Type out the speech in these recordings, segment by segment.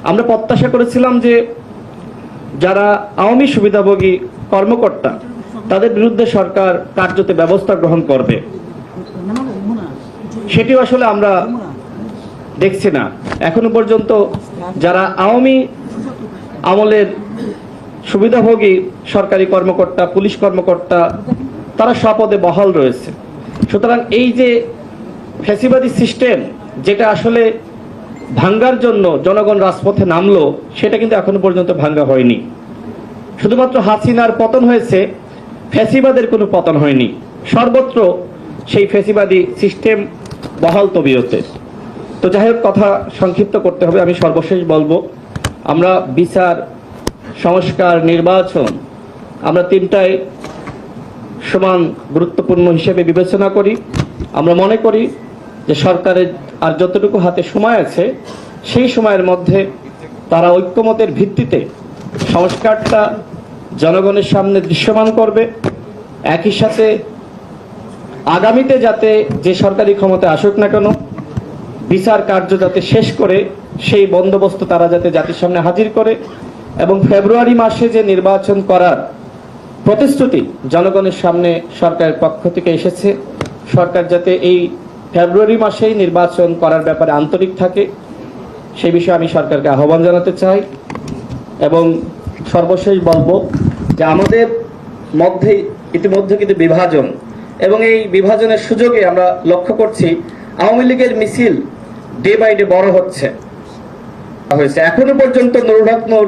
আমরা প্রত্যাশা করেছিলাম যে যারা আওয়ামী সুবিধাভোগী কর্মকর্তা তাদের বিরুদ্ধে সরকার কার্যত ব্যবস্থা গ্রহণ করবে, সেটিও আসলে আমরা দেখছি না। এখনো পর্যন্ত যারা আওয়ামী আমলের সুবিধাভোগী সরকারি কর্মকর্তা, পুলিশ কর্মকর্তা, তারা স্বপদে বহাল রয়েছে। সুতরাং এই যে ফ্যাসিবাদী সিস্টেম, যেটা আসলে ভাঙ্গার জন্য জনগণ রাজপথে নামলো, সেটা কিন্তু এখনো পর্যন্ত ভাঙ্গা হয়নি। শুধুমাত্র হাসিনার পতন হয়েছে, ফ্যাসিবাদের কোনো পতন হয়নি। সর্বত্র সেই ফ্যাসিবাদী সিস্টেম বহাল তবিয়তে। তো যাই হোক, কথা সংক্ষিপ্ত করতে হবে। আমি সর্বশেষ বলবো, আমরা বিচার, সংস্কার, নির্বাচন, আমরা তিনটাই সমান গুরুত্বপূর্ণ হিসেবে বিবেচনা করি। আমরা মনে করি যে সরকারের আর যতটুকু হাতে সময় আছে, সেই সময়ের মধ্যে তারা ঐক্যমতের ভিত্তিতে সংস্কারটা জনগণের সামনে দৃশ্যমান করবে। একই সাথে আগামীতে যাতে যে সরকারি ক্ষমতায় আসুক না কেন, বিচার কার্য যাতে শেষ করে সেই বন্দোবস্ত তারা যাতে জাতির সামনে হাজির করে, এবং ফেব্রুয়ারি মাসে যে নির্বাচন করার প্রতিশ্রুতি জনগণের সামনে সরকারের পক্ষ থেকে এসেছে, সরকার যাতে এই ফেব্রুয়ারি মাসেই নির্বাচন করার ব্যাপারে আন্তরিক থাকে, সেই বিষয়ে আমি সরকারকে আহ্বান জানাতে চাই। এবং সর্বশেষ বলবো যে আমাদের মধ্যে ইতিমধ্যে কিন্তু বিভাজন, এবং এই বিভাজনের সুযোগে আমরা লক্ষ্য করছি আওয়ামী লীগের মিছিল ডে বাই ডে বড় হচ্ছে। এখনো পর্যন্ত নুরুল হক নূর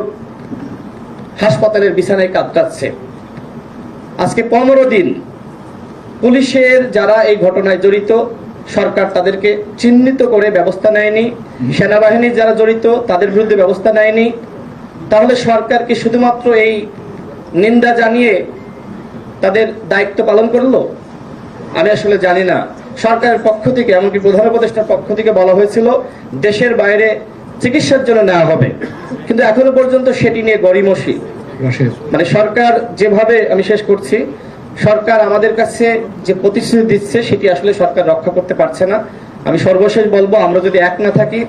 হাসপাতালের বিছানায় কাতরাচ্ছে। আজকে 15 দিন পুলিশের যারা এই ঘটনায় জড়িত, সরকার তাদেরকে চিহ্নিত করে ব্যবস্থা নেয়নি। সেনাবাহিনীর যারা জড়িত তাদের বিরুদ্ধে ব্যবস্থা নেয়নি। তাহলে সরকার কি শুধুমাত্র এই নিন্দা জানিয়ে তাদের দায়িত্ব পালন করলো? আমি আসলে জানি না। সরকারের পক্ষ থেকে, এমনকি প্রধান উপদেষ্টার পক্ষ থেকে বলা হয়েছিল দেশের বাইরে চিকিৎসার জন্য নেওয়া হবে, কিন্তু এখনো পর্যন্ত সেটি নিয়ে গড়িমসি। মানে সরকার যেভাবে, আমি শেষ করছি, সরকার আমাদের কাছে যে প্রতিশ্রুতি দিচ্ছে সেটি আসলে সরকার রক্ষা করতে পারছে না। আমি সর্বশেষ বলবো, আমরা যদি এক না থাকি,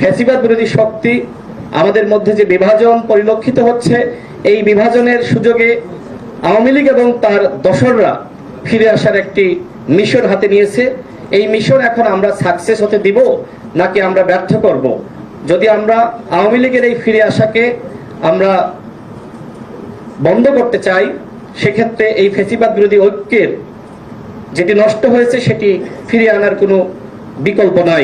ফ্যাসিবাদ বিরোধী শক্তি, আমাদের মধ্যে যে বিভাজন পরিলক্ষিত হচ্ছে, এই বিভাজনের সুযোগে আওয়ামী লীগ এবং তার দোসররা ফিরে আসার একটি মিশন হাতে নিয়েছে। এই মিশন এখন আমরা সাকসেস হতে দিব নাকি আমরা ব্যর্থ করব? যদি আমরা আওয়ামী লীগের এই ফিরে আসাকে আমরা বন্ধ করতে চাই, সেক্ষেত্রে এই ফ্যাসিবাদ বিরোধী ঐক্যের যেটি নষ্ট হয়েছে সেটি ফিরিয়ে আনার কোনো বিকল্প নাই।